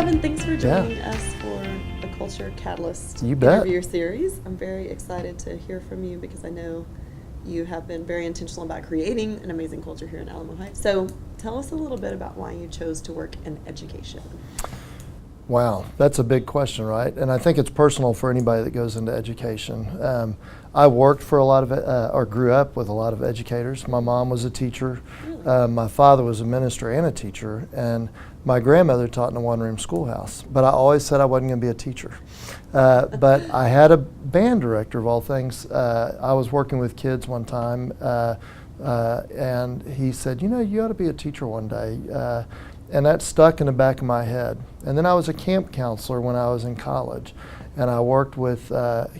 Kevin, thanks for joining us for the Culture Catalyst You bet. interview series. I'm very excited to hear from you because I know you have been very intentional about creating an amazing culture here in Alamo Heights. So tell us a little bit about why you chose to work in education. Wow, that's a big question, right? And I think it's personal for anybody that goes into education. I worked for a lot of, or grew up with a lot of educators. My mom was a teacher. Really? My father was a minister and a teacher. And my grandmother taught in a one-room schoolhouse. But I always said I wasn't going to be a teacher. But I had a band director, of all things. I was working with kids one time, and he said, you know, you ought to be a teacher one day. And that stuck in the back of my head. And then I was a camp counselor when I was in college. And I worked with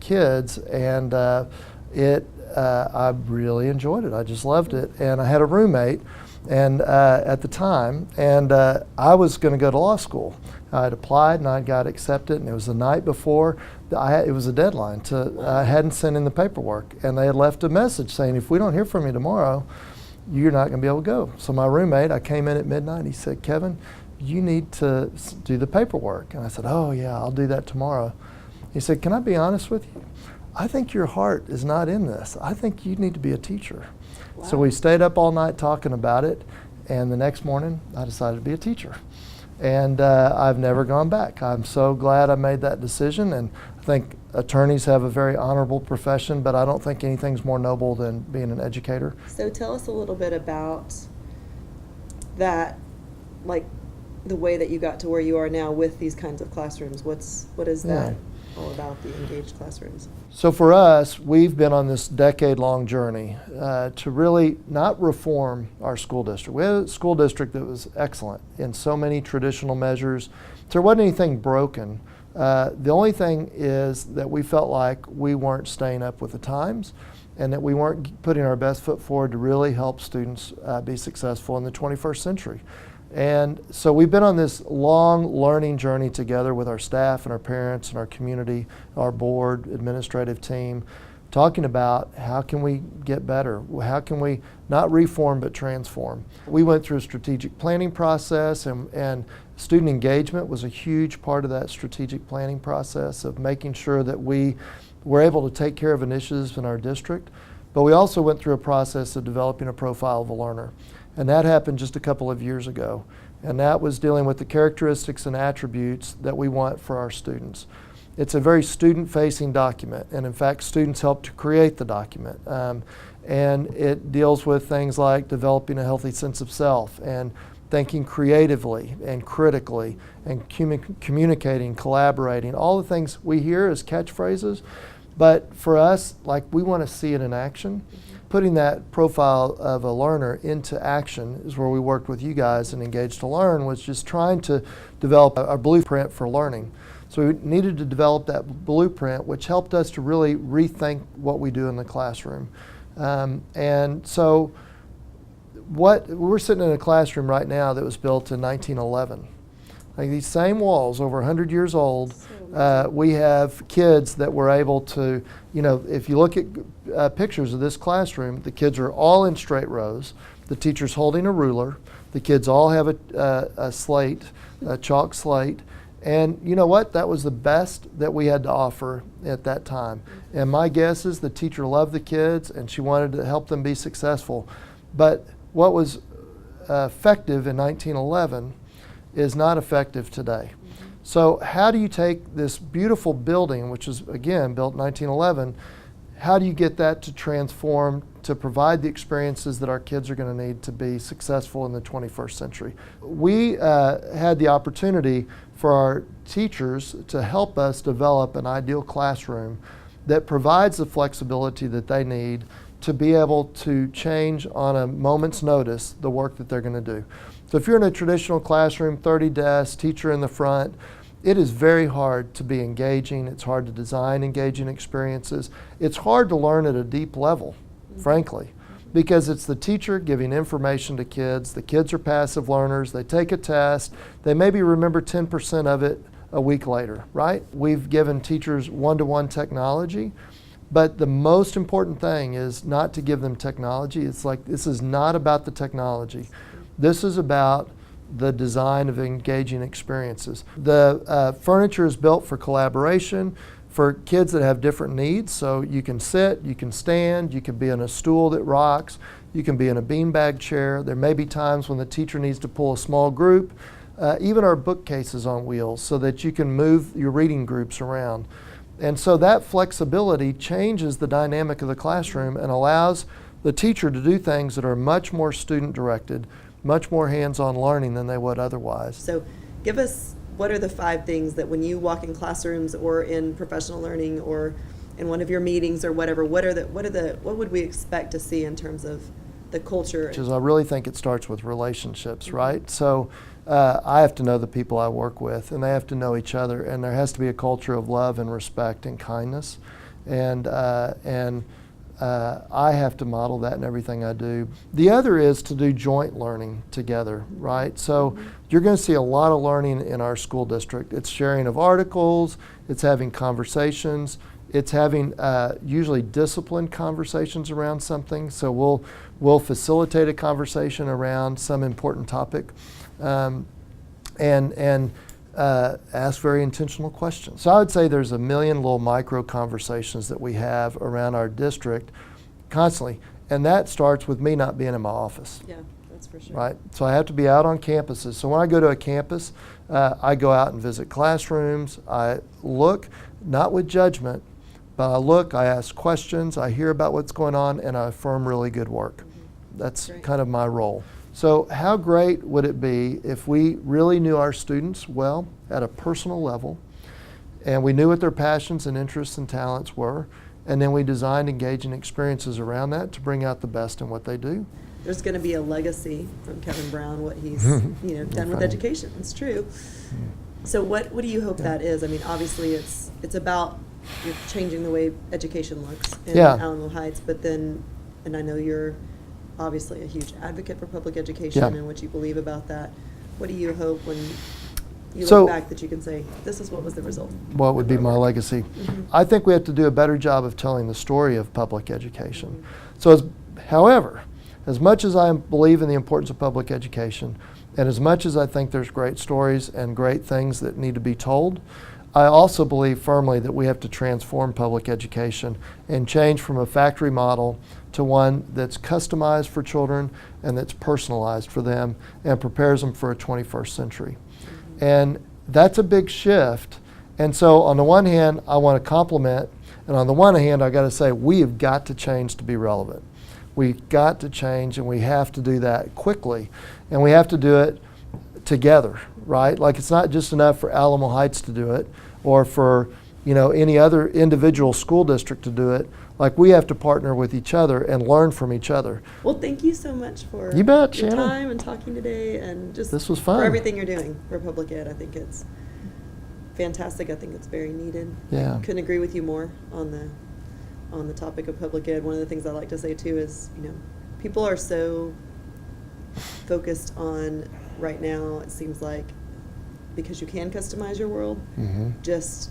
kids, and I really enjoyed it. I just loved it. And I had a roommate and at the time, and I was going to go to law school. I had applied and I got accepted, and it was the night before. It was a deadline. I hadn't sent in the paperwork, and they had left a message saying, if we don't hear from you tomorrow, you're not going to be able to go. So my roommate, I came in at midnight, he said, Kevin, you need to do the paperwork. And I said, oh yeah, I'll do that tomorrow. He said, can I be honest with you? I think your heart is not in this. I think you need to be a teacher. Wow. So we stayed up all night talking about it, and the next morning I decided to be a teacher. And I've never gone back. I'm so glad I made that decision, and I think attorneys have a very honorable profession, but I don't think anything's more noble than being an educator. So tell us a little bit about that, like the way that you got to where you are now with these kinds of classrooms. What is that all about, the engaged classrooms? So for us, we've been on this decade-long journey to really not reform our school district. We had a school district that was excellent in so many traditional measures. There wasn't anything broken. The only thing is that we felt like we weren't staying up with the times, and that we weren't putting our best foot forward to really help students be successful in the 21st century. And so we've been on this long learning journey together with our staff and our parents and our community, our board, administrative team, talking about how can we get better? How can we not reform but transform? We went through a strategic planning process, and student engagement was a huge part of that strategic planning process of making sure that we were able to take care of initiatives in our district. But we also went through a process of developing a profile of a learner. And that happened just a couple of years ago. And that was dealing with the characteristics and attributes that we want for our students. It's a very student-facing document, and in fact, students help to create the document. And it deals with things like developing a healthy sense of self, and thinking creatively and critically, and communicating, collaborating, all the things we hear as catchphrases. But for us, like, we want to see it in action. Putting that profile of a learner into action is where we worked with you guys and Engaged to Learn, was just trying to develop a blueprint for learning. So we needed to develop that blueprint, which helped us to really rethink what we do in the classroom. And so we're sitting in a classroom right now that was built in 1911. Like, these same walls, over 100 years old, we have kids that were able to, you know, if you look at pictures of this classroom, the kids are all in straight rows. The teacher's holding a ruler. The kids all have a slate, a chalk slate. And you know what? That was the best that we had to offer at that time. And my guess is the teacher loved the kids and she wanted to help them be successful. But what was effective in 1911 is not effective today. So how do you take this beautiful building, which is, again, built in 1911, how do you get that to transform to provide the experiences that our kids are going to need to be successful in the 21st century? We had the opportunity for our teachers to help us develop an ideal classroom that provides the flexibility that they need to be able to change on a moment's notice the work that they're going to do. So if you're in a traditional classroom, 30 desks, teacher in the front, it is very hard to be engaging. It's hard to design engaging experiences. It's hard to learn at a deep level, frankly, because it's the teacher giving information to kids. The kids are passive learners. They take a test. They maybe remember 10% of it a week later, right? We've given teachers one-to-one technology, but the most important thing is not to give them technology. It's like, this is not about the technology. This is about the design of engaging experiences. The furniture is built for collaboration for kids that have different needs. So you can sit, you can stand, you can be in a stool that rocks, you can be in a beanbag chair. There may be times when the teacher needs to pull a small group. Even our bookcases on wheels so that you can move your reading groups around. And so that flexibility changes the dynamic of the classroom and allows the teacher to do things that are much more student-directed, much more hands-on learning than they would otherwise. So give us, what are the 5 things that when you walk in classrooms or in professional learning or in one of your meetings or whatever, what would we expect to see in terms of the culture? Which is, I really think it starts with relationships, right? So I have to know the people I work with, and they have to know each other, and there has to be a culture of love and respect and kindness, and I have to model that in everything I do. The other is to do joint learning together, right? So you're going to see a lot of learning in our school district. It's sharing of articles, it's having conversations, it's having usually disciplined conversations around something. So we'll facilitate a conversation around some important topic. And ask very intentional questions. So I would say there's a million little micro conversations that we have around our district constantly, and that starts with me not being in my office. Yeah, that's for sure. Right? So I have to be out on campuses. So when I go to a campus, I go out and visit classrooms. I look, not with judgment, but I look, I ask questions, I hear about what's going on, and I affirm really good work. That's kind of my role. So how great would it be if we really knew our students well at a personal level, and we knew what their passions and interests and talents were, and then we designed engaging experiences around that to bring out the best in what they do? There's going to be a legacy from Kevin Brown, what he's done with education. It's true. So what do you hope that is? I mean, obviously it's about you're changing the way education looks in Alamo Heights, but then, and I know you're obviously a huge advocate for public education and what you believe about that. What do you hope when you look back that you can say, this is what was the result? What would be my legacy? I think we have to do a better job of telling the story of public education. So, however, as much as I believe in the importance of public education, and as much as I think there's great stories and great things that need to be told, I also believe firmly that we have to transform public education and change from a factory model to one that's customized for children and that's personalized for them and prepares them for a 21st century. And that's a big shift. And so on the one hand, I want to compliment, and on the one hand, I got to say, we have got to change to be relevant. We've got to change, and we have to do that quickly. And we have to do it together, right? Like, it's not just enough for Alamo Heights to do it or for any other individual school district to do it. Like, we have to partner with each other and learn from each other. Well, thank you so much for your Shannon. Time and talking today, and just this was fun. For everything you're doing for public ed. I think it's fantastic. I think it's very needed. Yeah. I couldn't agree with you more on the topic of public ed. One of the things I like to say too is, people are so focused on right now, it seems like, because you can customize your world, just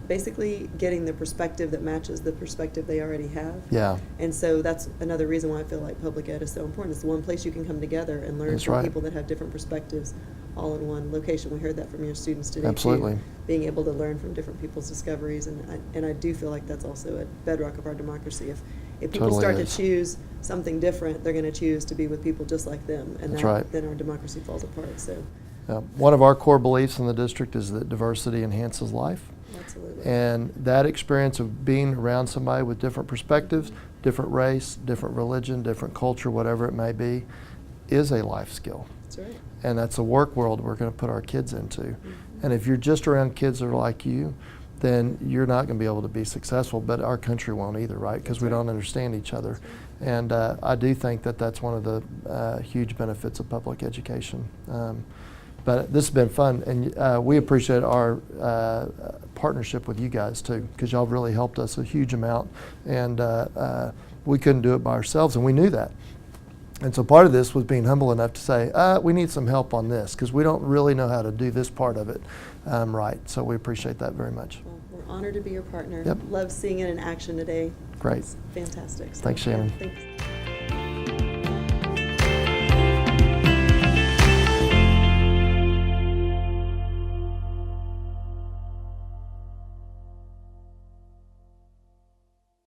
basically getting the perspective that matches the perspective they already have. Yeah. And so that's another reason why I feel like public ed is so important. It's the one place you can come together and learn from people that have different perspectives all in one location. We heard that from your students today. Absolutely. Too, being able to learn from different people's discoveries, and I do feel like that's also a bedrock of our democracy. If people start to choose something different, they're going to choose to be with people just like them, and then our democracy falls apart. So, one of our core beliefs in the district is that diversity enhances life. Absolutely. And that experience of being around somebody with different perspectives, different race, different religion, different culture, whatever it may be, is a life skill. That's right. And that's a work world we're going to put our kids into. And if you're just around kids that are like you, then you're not going to be able to be successful, but our country won't either, right? Because we don't understand each other. And I do think that that's one of the huge benefits of public education. But this has been fun, and we appreciate our partnership with you guys too, because y'all really helped us a huge amount, and we couldn't do it by ourselves, and we knew that. And so part of this was being humble enough to say, we need some help on this, because we don't really know how to do this part of it right. So we appreciate that very much. Well, we're honored to be your partner. Yep. Love seeing it in action today. Great. It's fantastic. So, thanks, Shannon. Thanks.